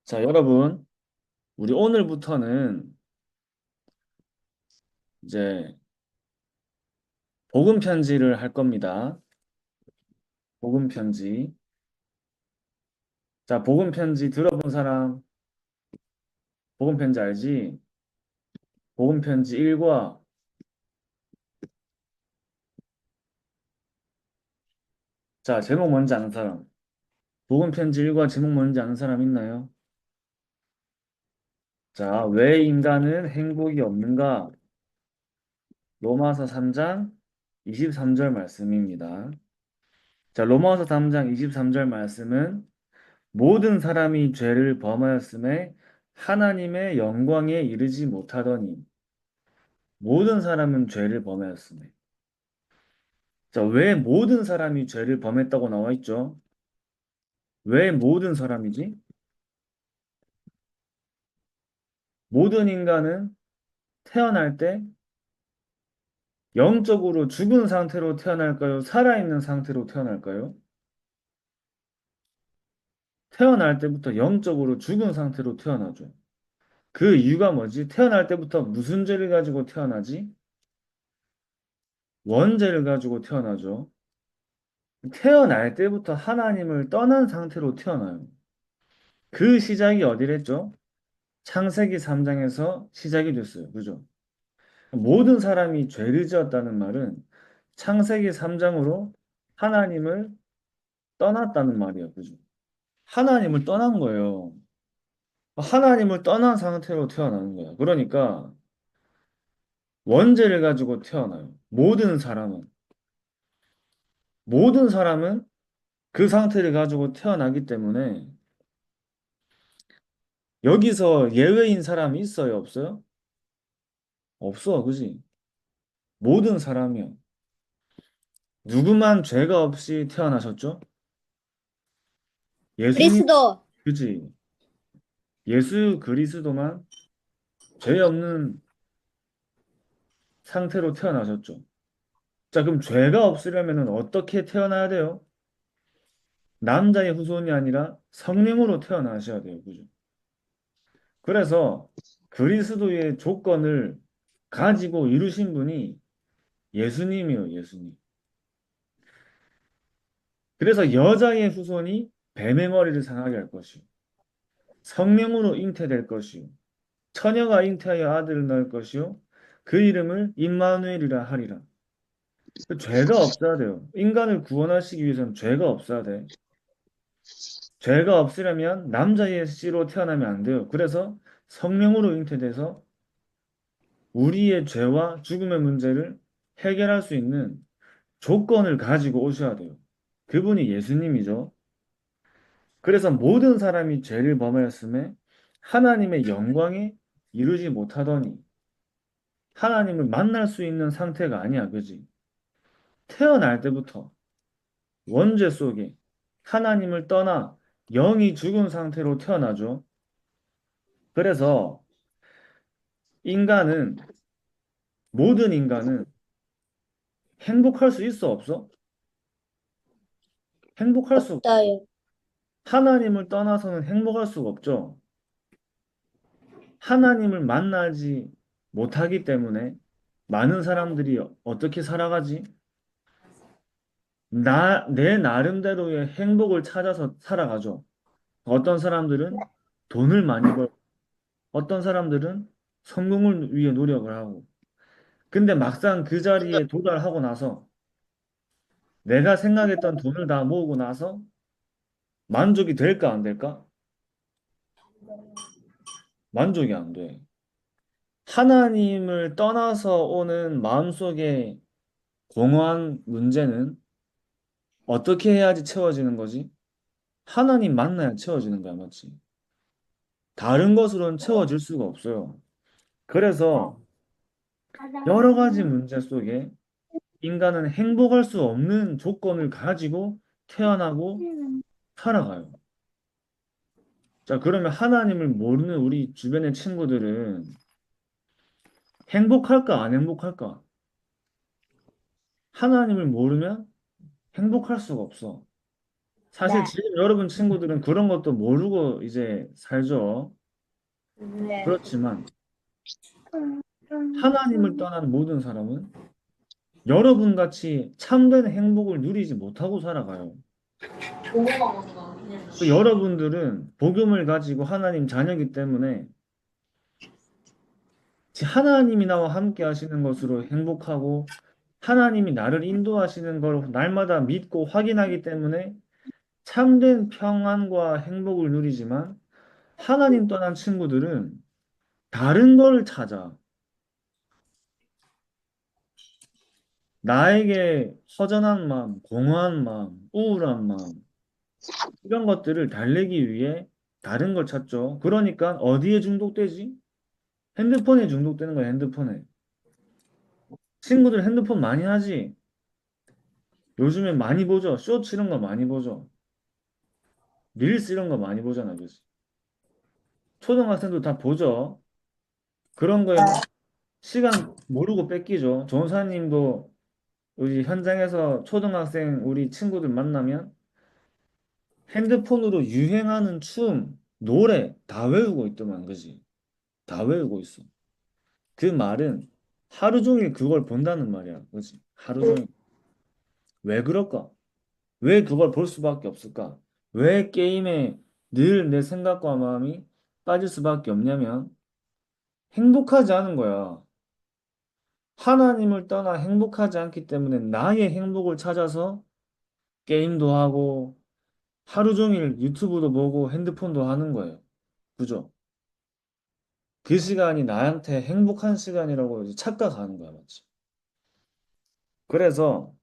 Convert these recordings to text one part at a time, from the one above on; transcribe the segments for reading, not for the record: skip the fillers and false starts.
자, 여러분, 우리 오늘부터는 이제 복음 편지를 할 겁니다. 복음 편지. 자, 복음 편지 들어본 사람, 복음 편지 알지? 복음 편지 1과, 자, 제목 뭔지 아는 사람. 복음 편지 1과 제목 뭔지 아는 사람 있나요? 자, 왜 인간은 행복이 없는가? 로마서 3장 23절 말씀입니다. 자, 로마서 3장 23절 말씀은 모든 사람이 죄를 범하였음에 하나님의 영광에 이르지 못하더니 모든 사람은 죄를 범하였음에. 자, 왜 모든 사람이 죄를 범했다고 나와 있죠? 왜 모든 사람이지? 모든 인간은 태어날 때 영적으로 죽은 상태로 태어날까요? 살아있는 상태로 태어날까요? 태어날 때부터 영적으로 죽은 상태로 태어나죠. 그 이유가 뭐지? 태어날 때부터 무슨 죄를 가지고 태어나지? 원죄를 가지고 태어나죠. 태어날 때부터 하나님을 떠난 상태로 태어나요. 그 시작이 어디랬죠? 창세기 3장에서 시작이 됐어요. 그죠? 모든 사람이 죄를 지었다는 말은 창세기 3장으로 하나님을 떠났다는 말이에요. 그죠? 하나님을 떠난 거예요. 하나님을 떠난 상태로 태어나는 거야. 그러니까 원죄를 가지고 태어나요. 모든 사람은 그 상태를 가지고 태어나기 때문에 여기서 예외인 사람이 있어요? 없어요? 없어. 그지? 모든 사람이요. 누구만 죄가 없이 태어나셨죠? 예수님, 그리스도. 그지? 예수 그리스도만 죄 없는 상태로 태어나셨죠. 자, 그럼 죄가 없으려면 어떻게 태어나야 돼요? 남자의 후손이 아니라 성령으로 태어나셔야 돼요. 그죠? 그래서 그리스도의 조건을 가지고 이루신 분이 예수님이에요, 예수님. 그래서 여자의 후손이 뱀의 머리를 상하게 할 것이요. 성령으로 잉태될 것이요. 처녀가 잉태하여 아들을 낳을 것이요. 그 이름을 임마누엘이라 하리라. 죄가 없어야 돼요. 인간을 구원하시기 위해서는 죄가 없어야 돼. 죄가 없으려면 남자의 씨로 태어나면 안 돼요. 그래서 성령으로 잉태돼서 우리의 죄와 죽음의 문제를 해결할 수 있는 조건을 가지고 오셔야 돼요. 그분이 예수님이죠. 그래서 모든 사람이 죄를 범하였음에 하나님의 영광에 이르지 못하더니 하나님을 만날 수 있는 상태가 아니야. 그지? 태어날 때부터 원죄 속에 하나님을 떠나 영이 죽은 상태로 태어나죠. 그래서 인간은, 모든 인간은 행복할 수 있어, 없어? 행복할 수, 없어요. 하나님을 떠나서는 행복할 수가 없죠. 하나님을 만나지 못하기 때문에 많은 사람들이 어떻게 살아가지? 내 나름대로의 행복을 찾아서 살아가죠. 어떤 사람들은 돈을 많이 벌고, 어떤 사람들은 성공을 위해 노력을 하고, 근데 막상 그 자리에 도달하고 나서 내가 생각했던 돈을 다 모으고 나서 만족이 될까 안 될까? 만족이 안 돼. 하나님을 떠나서 오는 마음속의 공허한 문제는 어떻게 해야지 채워지는 거지? 하나님 만나야 채워지는 거야, 맞지? 다른 것으로는 채워질 수가 없어요. 그래서 여러 가지 문제 속에 인간은 행복할 수 없는 조건을 가지고 태어나고 살아가요. 자, 그러면 하나님을 모르는 우리 주변의 친구들은 행복할까, 안 행복할까? 하나님을 모르면 행복할 수가 없어. 사실 지금 여러분 친구들은 그런 것도 모르고 이제 살죠. 네. 그렇지만 하나님을 떠난 모든 사람은 여러분 같이 참된 행복을 누리지 못하고 살아가요. 그 여러분들은 복음을 가지고 하나님 자녀이기 때문에 하나님이 나와 함께 하시는 것으로 행복하고 하나님이 나를 인도하시는 걸 날마다 믿고 확인하기 때문에 참된 평안과 행복을 누리지만 하나님 떠난 친구들은 다른 걸 찾아 나에게 허전한 마음, 공허한 마음, 우울한 마음 이런 것들을 달래기 위해 다른 걸 찾죠. 그러니까 어디에 중독되지? 핸드폰에 중독되는 거야, 핸드폰에. 친구들 핸드폰 많이 하지? 요즘에 많이 보죠? 쇼츠 이런 거 많이 보죠? 릴스 이런 거 많이 보잖아, 그지? 초등학생도 다 보죠? 그런 거에 막 시간 모르고 뺏기죠. 전사님도 우리 현장에서 초등학생 우리 친구들 만나면 핸드폰으로 유행하는 춤, 노래 다 외우고 있더만, 그지? 다 외우고 있어. 그 말은 하루 종일 그걸 본다는 말이야, 그지? 하루 종일. 왜 그럴까? 왜 그걸 볼 수밖에 없을까? 왜 게임에 늘 내 생각과 마음이 빠질 수밖에 없냐면 행복하지 않은 거야. 하나님을 떠나 행복하지 않기 때문에 나의 행복을 찾아서 게임도 하고 하루 종일 유튜브도 보고 핸드폰도 하는 거예요. 그죠? 그 시간이 나한테 행복한 시간이라고 이제 착각하는 거야, 맞지? 그래서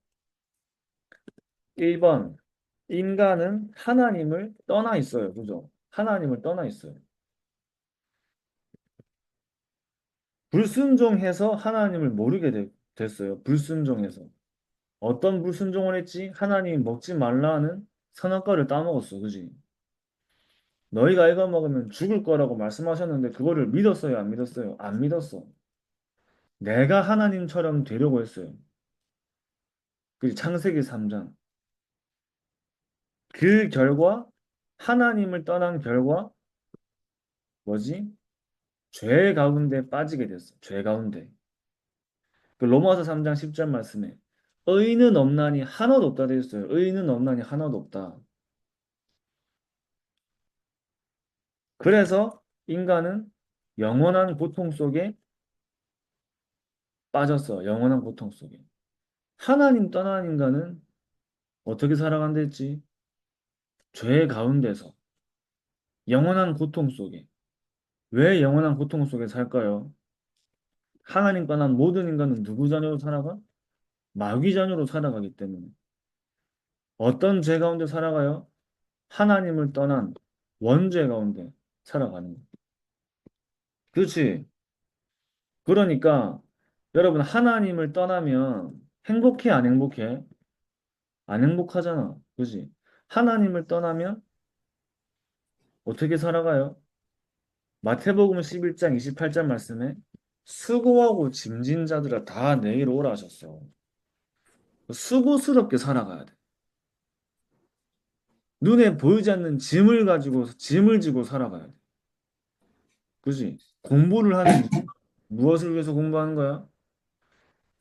1번, 인간은 하나님을 떠나 있어요. 그죠? 하나님을 떠나 있어요. 불순종해서 하나님을 모르게 됐어요. 불순종해서. 어떤 불순종을 했지? 하나님이 먹지 말라는 선악과를 따먹었어. 그지? 너희가 이거 먹으면 죽을 거라고 말씀하셨는데 그거를 믿었어요? 안 믿었어요? 안 믿었어. 내가 하나님처럼 되려고 했어요. 그 창세기 3장. 그 결과 하나님을 떠난 결과 뭐지? 죄 가운데 빠지게 됐어. 죄 가운데. 그 로마서 3장 10절 말씀에 의인은 없나니 하나도 없다 되어 있어요. 의인은 없나니 하나도 없다. 그래서 인간은 영원한 고통 속에 빠졌어. 영원한 고통 속에. 하나님 떠난 인간은 어떻게 살아간다 했지? 죄 가운데서 영원한 고통 속에. 왜 영원한 고통 속에 살까요? 하나님 떠난 모든 인간은 누구 자녀로 살아가? 마귀 자녀로 살아가기 때문에. 어떤 죄 가운데 살아가요? 하나님을 떠난 원죄 가운데 살아가는 거예요. 그렇지? 그러니까 여러분 하나님을 떠나면 행복해 안 행복해? 안 행복하잖아. 그지? 하나님을 떠나면 어떻게 살아가요? 마태복음 11장 28절 말씀에 수고하고 짐진 자들아 다 내게로 오라 하셨어. 수고스럽게 살아가야 돼. 눈에 보이지 않는 짐을 가지고 짐을 지고 살아가야 돼. 그지? 공부를 하는 이유, 무엇을 위해서 공부하는 거야?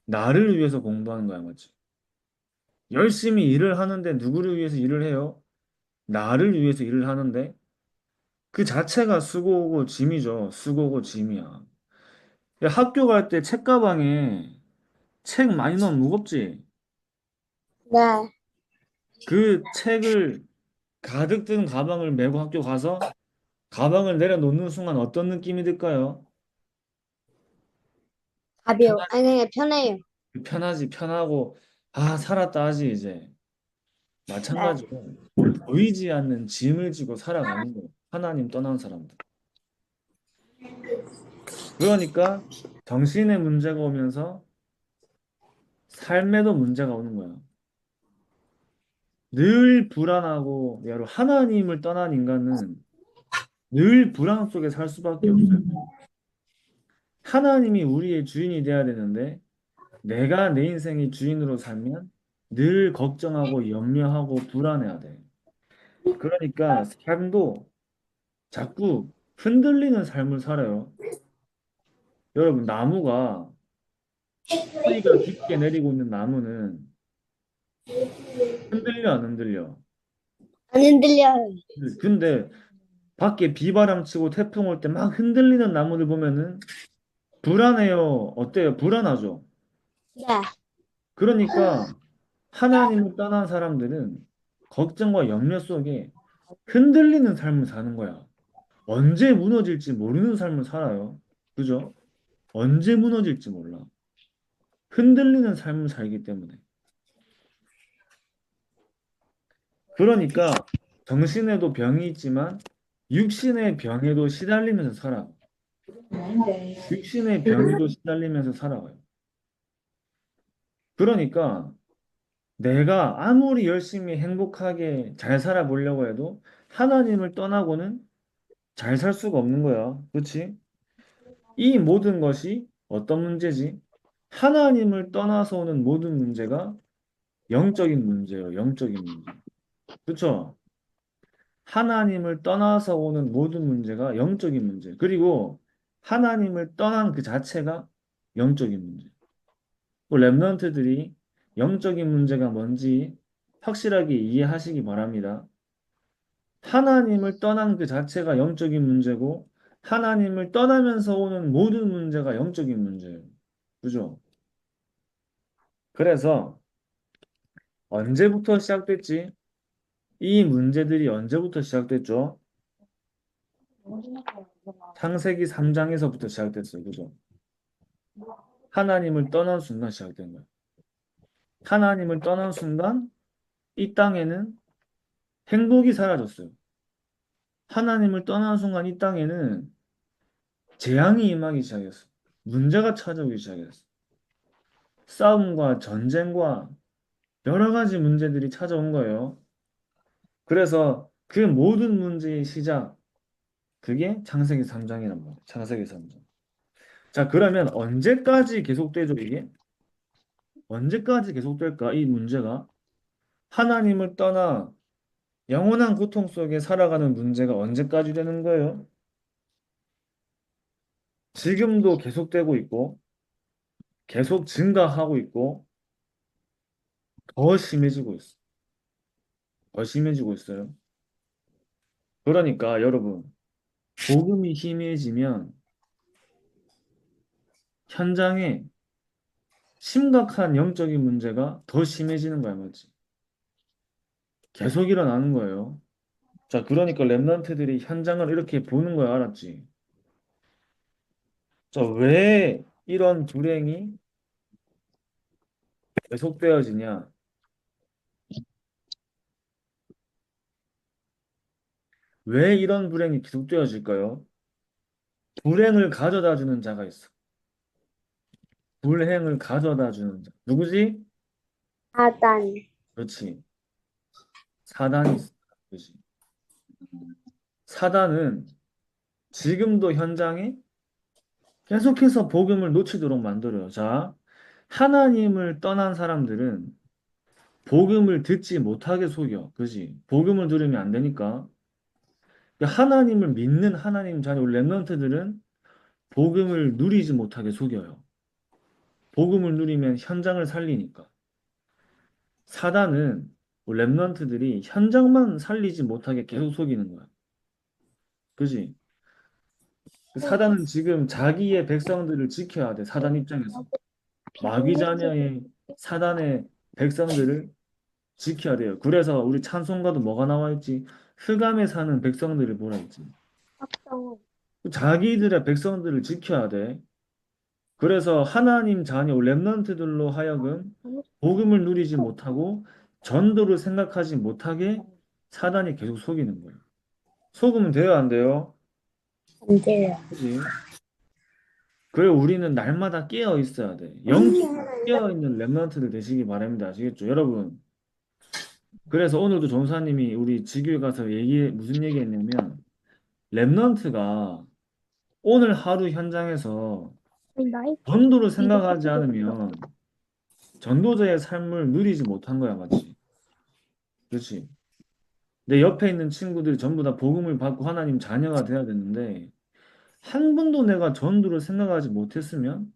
나를 위해서 공부하는 거야, 맞지? 열심히 일을 하는데 누구를 위해서 일을 해요? 나를 위해서 일을 하는데 그 자체가 수고고 짐이죠. 수고고 짐이야. 야, 학교 갈 때 책가방에 책 많이 넣으면 무겁지? 네. 그 책을 가득 든 가방을 메고 학교 가서 가방을 내려놓는 순간 어떤 느낌이 들까요? 가벼워. 편하지, 아니, 그냥 편해요. 편하지, 편하고, 아, 살았다 하지, 이제. 네. 마찬가지로 보이지 않는 짐을 지고 살아가는 거예요. 하나님 떠난 사람들. 그러니까 정신의 문제가 오면서 삶에도 문제가 오는 거야. 늘 불안하고, 여러분, 하나님을 떠난 인간은 늘 불안 속에 살 수밖에 없어요. 하나님이 우리의 주인이 돼야 되는데, 내가 내 인생의 주인으로 살면 늘 걱정하고 염려하고 불안해야 돼. 그러니까 삶도 자꾸 흔들리는 삶을 살아요. 여러분, 나무가 뿌리가 깊게 내리고 있는 나무는 흔들려, 안 흔들려? 안 흔들려요. 근데 밖에 비바람 치고 태풍 올 때 막 흔들리는 나무들 보면은 불안해요. 어때요? 불안하죠? 네. 그러니까 하나님을 떠난 사람들은 걱정과 염려 속에 흔들리는 삶을 사는 거야. 언제 무너질지 모르는 삶을 살아요. 그죠? 언제 무너질지 몰라. 흔들리는 삶을 살기 때문에. 그러니까 정신에도 병이 있지만 육신의 병에도 시달리면서 살아. 육신의 병에도 시달리면서 살아가요. 그러니까 내가 아무리 열심히 행복하게 잘 살아보려고 해도 하나님을 떠나고는 잘 살 수가 없는 거야. 그렇지? 이 모든 것이 어떤 문제지? 하나님을 떠나서 오는 모든 문제가 영적인 문제예요. 영적인 문제. 그렇죠? 하나님을 떠나서 오는 모든 문제가 영적인 문제. 그리고 하나님을 떠난 그 자체가 영적인 문제. 랩런트들이 영적인 문제가 뭔지 확실하게 이해하시기 바랍니다. 하나님을 떠난 그 자체가 영적인 문제고 하나님을 떠나면서 오는 모든 문제가 영적인 문제예요. 그죠? 그래서 언제부터 시작됐지? 이 문제들이 언제부터 시작됐죠? 창세기 3장에서부터 시작됐어요. 그죠? 하나님을 떠난 순간 시작된 거예요. 하나님을 떠난 순간 이 땅에는 행복이 사라졌어요. 하나님을 떠난 순간 이 땅에는 재앙이 임하기 시작했어요. 문제가 찾아오기 시작했어요. 싸움과 전쟁과 여러 가지 문제들이 찾아온 거예요. 그래서 그 모든 문제의 시작, 그게 창세기 3장이란 말이에요. 창세기 3장. 자, 그러면 언제까지 계속되죠, 이게? 언제까지 계속될까, 이 문제가? 하나님을 떠나 영원한 고통 속에 살아가는 문제가 언제까지 되는 거예요? 지금도 계속되고 있고, 계속 증가하고 있고, 더 심해지고 있어. 더 심해지고 있어요. 그러니까 여러분, 복음이 희미해지면 현장에 심각한 영적인 문제가 더 심해지는 거야, 맞지? 계속 일어나는 거예요. 자, 그러니까 랩런트들이 현장을 이렇게 보는 거야, 알았지? 자, 왜 이런 불행이 계속되어지냐? 왜 이런 불행이 계속되어질까요? 불행을 가져다 주는 자가 있어. 불행을 가져다 주는 자. 누구지? 사단. 그렇지. 사단이 있어. 그렇지. 사단은 지금도 현장에 계속해서 복음을 놓치도록 만들어요. 자, 하나님을 떠난 사람들은 복음을 듣지 못하게 속여. 그지? 복음을 들으면 안 되니까. 그러니까 하나님을 믿는 하나님 자녀 랩런트들은 복음을 누리지 못하게 속여요. 복음을 누리면 현장을 살리니까. 사단은 랩런트들이 현장만 살리지 못하게 계속 속이는 거야. 그지? 그 사단은 지금 자기의 백성들을 지켜야 돼. 사단 입장에서. 마귀 자녀의 사단의 백성들을 지켜야 돼요. 그래서 우리 찬송가도 뭐가 나와 있지? 흑암에 사는 백성들을 보라 했지. 합성. 자기들의 백성들을 지켜야 돼. 그래서 하나님 자녀 렘넌트들로 하여금 복음을 누리지 못하고 전도를 생각하지 못하게 사단이 계속 속이는 거예요. 속으면 돼요, 안 돼요? 안 돼요. 그지? 그래 우리는 날마다 깨어 있어야 돼. 영적으로 깨어 있는 렘넌트들 되시기 바랍니다. 아시겠죠? 여러분. 그래서 오늘도 전사님이 우리 지교에 가서 무슨 얘기했냐면 렘넌트가 오늘 하루 현장에서 나이 전도를 생각하지 않으면 전도자의 삶을 누리지 못한 거야, 맞지? 그렇지? 내 옆에 있는 친구들이 전부 다 복음을 받고 하나님 자녀가 돼야 되는데 한 번도 내가 전도를 생각하지 못했으면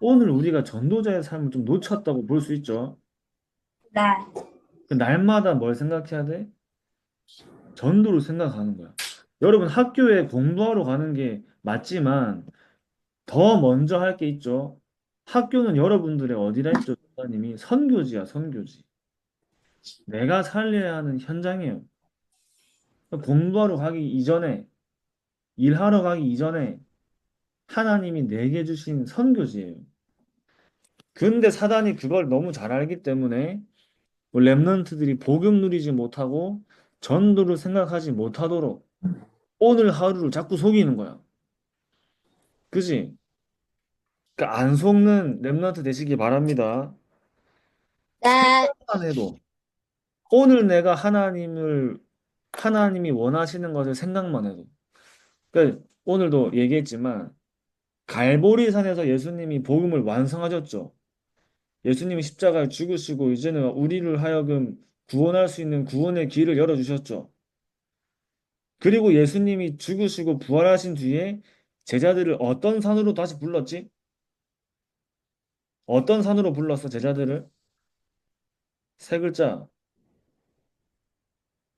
오늘 우리가 전도자의 삶을 좀 놓쳤다고 볼 수 있죠. 네. 그 날마다 뭘 생각해야 돼? 전도를 생각하는 거야. 여러분 학교에 공부하러 가는 게 맞지만 더 먼저 할 게 있죠. 학교는 여러분들의 어디라 했죠? 목사님이 선교지야, 선교지. 내가 살려야 하는 현장이에요. 공부하러 가기 이전에, 일하러 가기 이전에 하나님이 내게 주신 선교지예요. 근데 사단이 그걸 너무 잘 알기 때문에 랩런트들이 복음 누리지 못하고 전도를 생각하지 못하도록 오늘 하루를 자꾸 속이는 거야. 그지? 그러니까 안 속는 랩런트 되시기 바랍니다. 네. 생각만 해도 오늘 내가 하나님이 원하시는 것을 생각만 해도 그러니까 오늘도 얘기했지만 갈보리산에서 예수님이 복음을 완성하셨죠. 예수님이 십자가에 죽으시고 이제는 우리를 하여금 구원할 수 있는 구원의 길을 열어주셨죠. 그리고 예수님이 죽으시고 부활하신 뒤에 제자들을 어떤 산으로 다시 불렀지? 어떤 산으로 불렀어, 제자들을? 세 글자.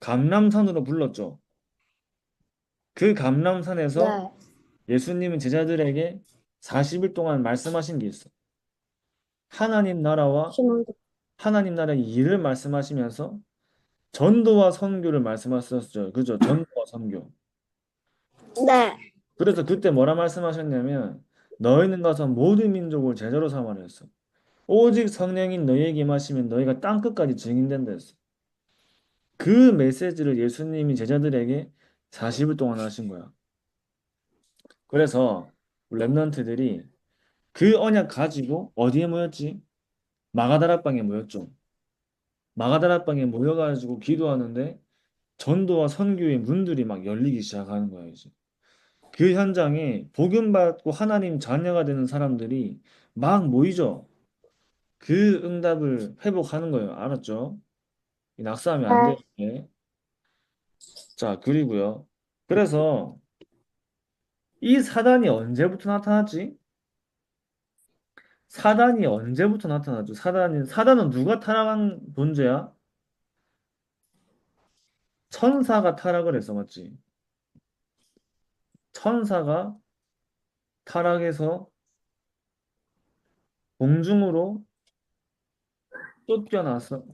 감람산으로 불렀죠. 그 감람산에서 네. 예수님은 제자들에게 40일 동안 말씀하신 게 있어. 하나님 나라와 신혼도. 하나님 나라의 일을 말씀하시면서 전도와 선교를 말씀하셨죠. 그죠? 전도와 선교. 네. 그래서 그때 뭐라 말씀하셨냐면 너희는 가서 모든 민족을 제자로 삼아라 했어. 오직 성령인 너희에게 임하시면 너희가 땅 끝까지 증인된다 했어. 그 메시지를 예수님이 제자들에게 40일 동안 하신 거야. 그래서 랩런트들이 그 언약 가지고 어디에 모였지? 마가다락방에 모였죠. 마가다락방에 모여가지고 기도하는데 전도와 선교의 문들이 막 열리기 시작하는 거예요, 이제. 그 현장에 복음 받고 하나님 자녀가 되는 사람들이 막 모이죠. 그 응답을 회복하는 거예요. 알았죠? 이 낙사하면 안 돼요. 네. 네. 자, 그리고요. 그래서 이 사단이 언제부터 나타났지? 사단이 언제부터 나타났죠? 사단은 누가 타락한 존재야? 천사가 타락을 했어, 맞지? 천사가 타락해서 공중으로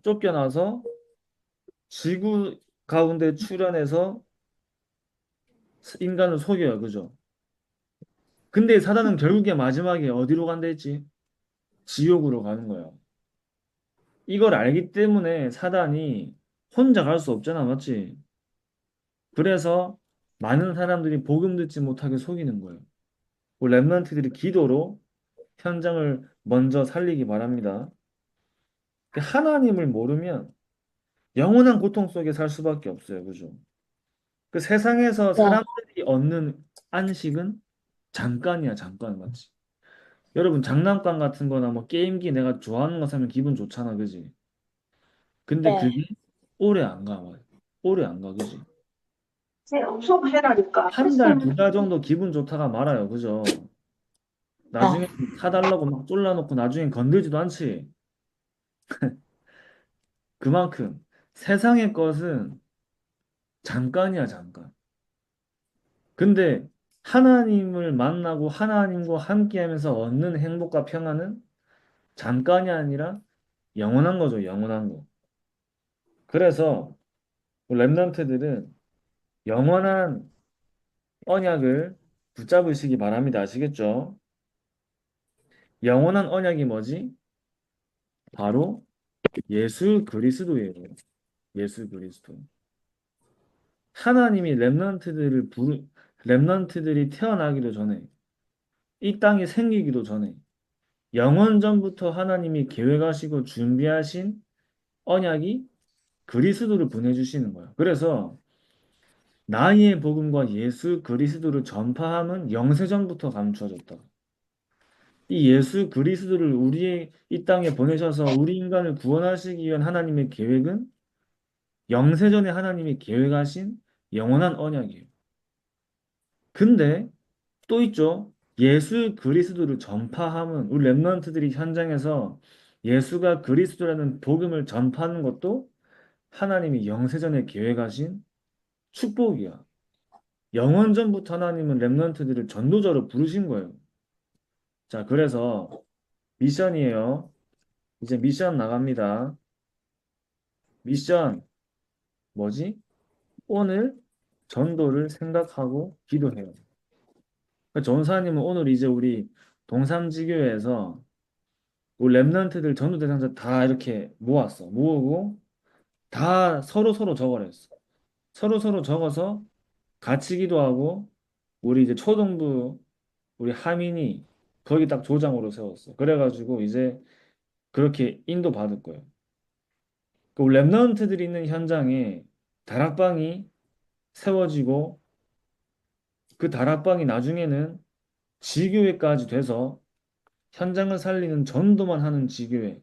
쫓겨나서 지구 가운데 출현해서 인간을 속여요. 그죠? 근데 사단은 결국에 마지막에 어디로 간다 했지? 지옥으로 가는 거예요. 이걸 알기 때문에 사단이 혼자 갈 수 없잖아. 맞지? 그래서 많은 사람들이 복음 듣지 못하게 속이는 거예요. 랩런트들이 기도로 현장을 먼저 살리기 바랍니다. 하나님을 모르면 영원한 고통 속에 살 수밖에 없어요. 그죠? 그 세상에서 네. 사람들이 얻는 안식은 잠깐이야, 잠깐, 맞지? 여러분, 장난감 같은 거나 뭐 게임기 내가 좋아하는 거 사면 기분 좋잖아, 그지? 근데 네. 그게 오래 안 가, 막. 오래 안 가, 그지? 수업해라니까. 한 달, 두 달 정도 기분 좋다가 말아요, 그죠? 나중에 네. 사달라고 막 졸라놓고 나중엔 건들지도 않지. 그만큼 세상의 것은 잠깐이야, 잠깐. 근데 하나님을 만나고 하나님과 함께하면서 얻는 행복과 평안은 잠깐이 아니라 영원한 거죠, 영원한 거. 그래서 랩런트들은 영원한 언약을 붙잡으시기 바랍니다. 아시겠죠? 영원한 언약이 뭐지? 바로 예수 그리스도예요. 예수 그리스도. 하나님이 랩런트들이 태어나기도 전에 이 땅이 생기기도 전에 영원 전부터 하나님이 계획하시고 준비하신 언약이 그리스도를 보내주시는 거예요. 그래서 나의 복음과 예수 그리스도를 전파함은 영세전부터 감추어졌다. 이 예수 그리스도를 우리의 이 땅에 보내셔서 우리 인간을 구원하시기 위한 하나님의 계획은 영세전에 하나님이 계획하신 영원한 언약이에요. 근데 또 있죠. 예수 그리스도를 전파함은 우리 렘넌트들이 현장에서 예수가 그리스도라는 복음을 전파하는 것도 하나님이 영세전에 계획하신 축복이야. 영원전부터 하나님은 렘넌트들을 전도자로 부르신 거예요. 자, 그래서 미션이에요. 이제 미션 나갑니다. 미션 뭐지? 오늘 전도를 생각하고 기도해요. 그러니까 전사님은 오늘 이제 우리 동삼지교회에서 우리 렘넌트들 전도 대상자 다 이렇게 모았어. 모으고 다 서로 적어냈어. 서로 적어서 같이 기도하고 우리 이제 초등부 우리 하민이 거기 딱 조장으로 세웠어. 그래가지고 이제 그렇게 인도 받을 거예요. 그 렘넌트들이 있는 현장에 다락방이 세워지고 그 다락방이 나중에는 지교회까지 돼서 현장을 살리는 전도만 하는 지교회.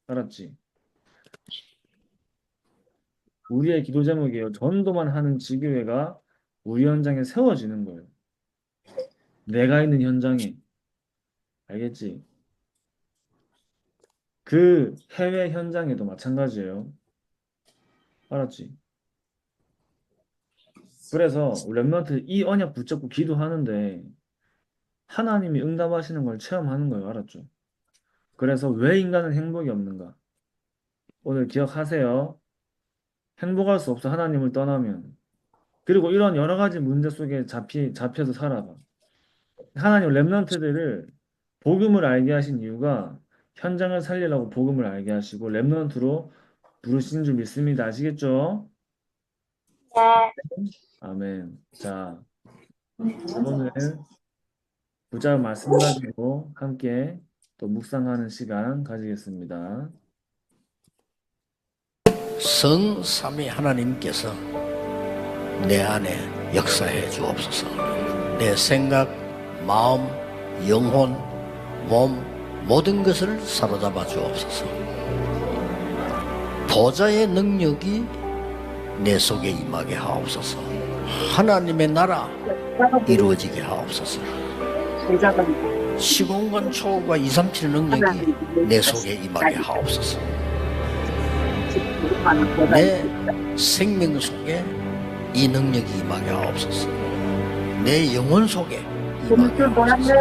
알았지? 우리의 기도 제목이에요. 전도만 하는 지교회가 우리 현장에 세워지는 거예요. 내가 있는 현장에. 알겠지? 그 해외 현장에도 마찬가지예요. 알았지? 그래서 우리 렘넌트 이 언약 붙잡고 기도하는데 하나님이 응답하시는 걸 체험하는 거예요. 알았죠? 그래서 왜 인간은 행복이 없는가? 오늘 기억하세요. 행복할 수 없어. 하나님을 떠나면. 그리고 이런 여러 가지 문제 속에 잡혀서 살아가. 하나님 렘넌트들을 복음을 알게 하신 이유가 현장을 살리려고 복음을 알게 하시고 렘넌트로 부르신 줄 믿습니다. 아시겠죠? 네. 아멘. 자, 오늘 부자 말씀 가지고 함께 또 묵상하는 시간 가지겠습니다. 성삼위 하나님께서 내 안에 역사해 주옵소서. 내 생각, 마음, 영혼, 몸 모든 것을 사로잡아 주옵소서. 보좌의 능력이 내 속에 임하게 하옵소서. 하나님의 나라 이루어지게 하옵소서. 시공간 초월과 237 능력이 내 속에 임하게 하옵소서. 내 생명 속에 이 능력이 임하게 하옵소서. 내 영혼 속에 임하게 하옵소서.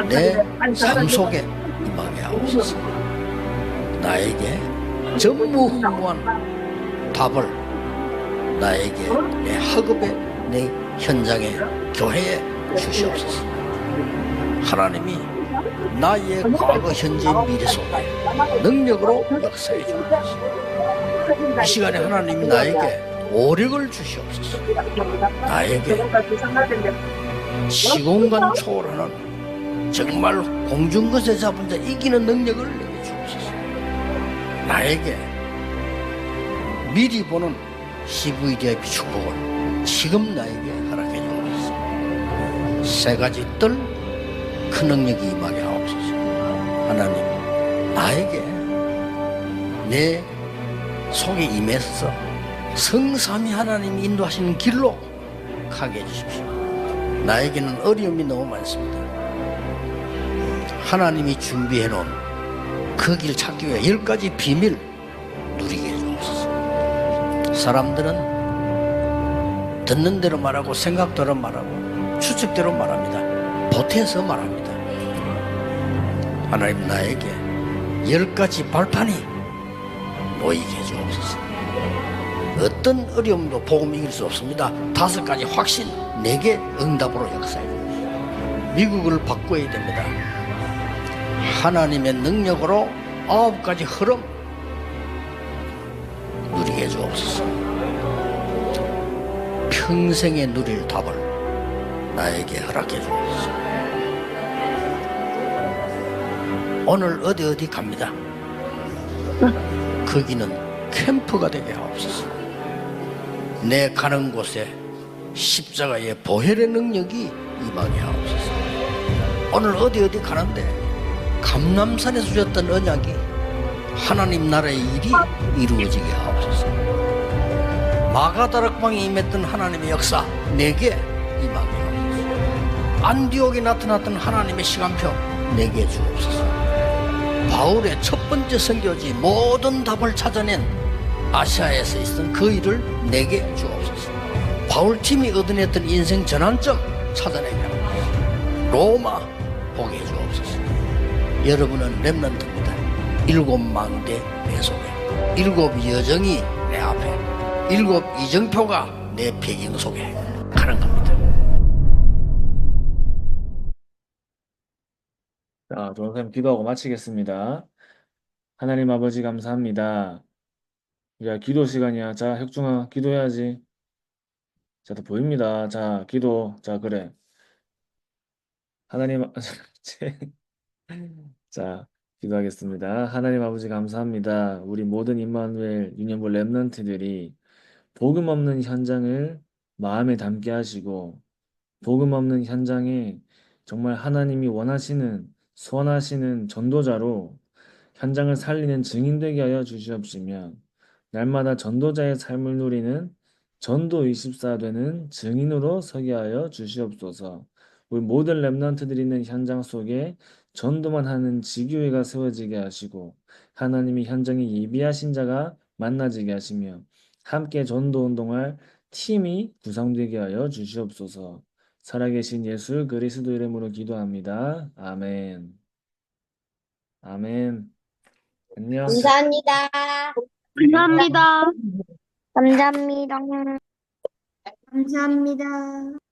내 삶 속에 임하게 하옵소서. 나에게 전무후무한 답을 나에게 내 학업에 내 현장에 교회에 주시옵소서. 하나님이 나의 과거 현재 미래 속에 능력으로 역사해 주옵소서. 이 시간에 하나님이 나에게 오력을 주시옵소서. 나에게 시공간 초월하는 정말 공중것에 잡은 자 이기는 능력을 내게 주옵소서. 나에게 미리 보는 CVDIP 축복을 지금 나에게 허락해 주옵소서. 세 가지 뜰 큰 능력이 임하게 하옵소서. 하나님 나에게 내 속에 임해서 성삼위 하나님이 인도하시는 길로 가게 해주십시오. 나에게는 어려움이 너무 많습니다. 하나님이 준비해 놓은 그 길 찾기 위해 10가지 비밀 누리게 해주옵소서. 사람들은 듣는 대로 말하고 생각대로 말하고 추측대로 말합니다. 보태서 말합니다. 하나님 나에게 10가지 발판이 놓이게 해주옵소서. 어떤 어려움도 복음 이길 수 없습니다. 5가지 확신 내게 응답으로 역사해 주십시오. 미국을 바꿔야 됩니다. 하나님의 능력으로 9가지 흐름 누리게 해주옵소서. 평생에 누릴 답을 나에게 허락해 주옵소서. 오늘 어디 갑니다. 거기는 캠프가 되게 하옵소서. 내 가는 곳에 십자가의 보혈의 능력이 임하게 하옵소서. 오늘 어디 가는데 감람산에서 주셨던 언약이 하나님 나라의 일이 이루어지게 하옵소서. 마가다락방에 임했던 하나님의 역사 내게 임하게 하옵소서. 안디옥에 나타났던 하나님의 시간표 내게 주옵소서. 바울의 첫 번째 선교지 모든 답을 찾아낸 아시아에서 있었던 그 일을 내게 주옵소서. 바울팀이 얻어냈던 인생 전환점 찾아내게 하옵소서. 로마 보게 해주옵소서. 여러분은 렘넌트입니다. 7망대 내 속에, 7여정이 내 앞에, 7 이정표가 내 배경 속에 가는 겁니다. 자, 조원사님 기도하고 마치겠습니다. 하나님 아버지 감사합니다. 야, 기도 시간이야. 자, 혁중아, 기도해야지. 자, 또 보입니다. 자, 기도. 자, 그래. 하나님, 자, 기도하겠습니다. 하나님 아버지 감사합니다. 우리 모든 임마누엘 유년부 렘넌트들이 복음 없는 현장을 마음에 담게 하시고, 복음 없는 현장에 정말 하나님이 원하시는, 소원하시는 전도자로 현장을 살리는 증인 되게 하여 주시옵시며, 날마다 전도자의 삶을 누리는 전도 24 되는 증인으로 서게 하여 주시옵소서. 우리 모든 렘넌트들이 있는 현장 속에 전도만 하는 지교회가 세워지게 하시고, 하나님이 현장에 예비하신 자가 만나지게 하시며, 함께 전도 운동할 팀이 구성되게 하여 주시옵소서. 살아계신 예수 그리스도 이름으로 기도합니다. 아멘. 아멘. 안녕. 감사합니다. 감사합니다. 감사합니다. 감사합니다.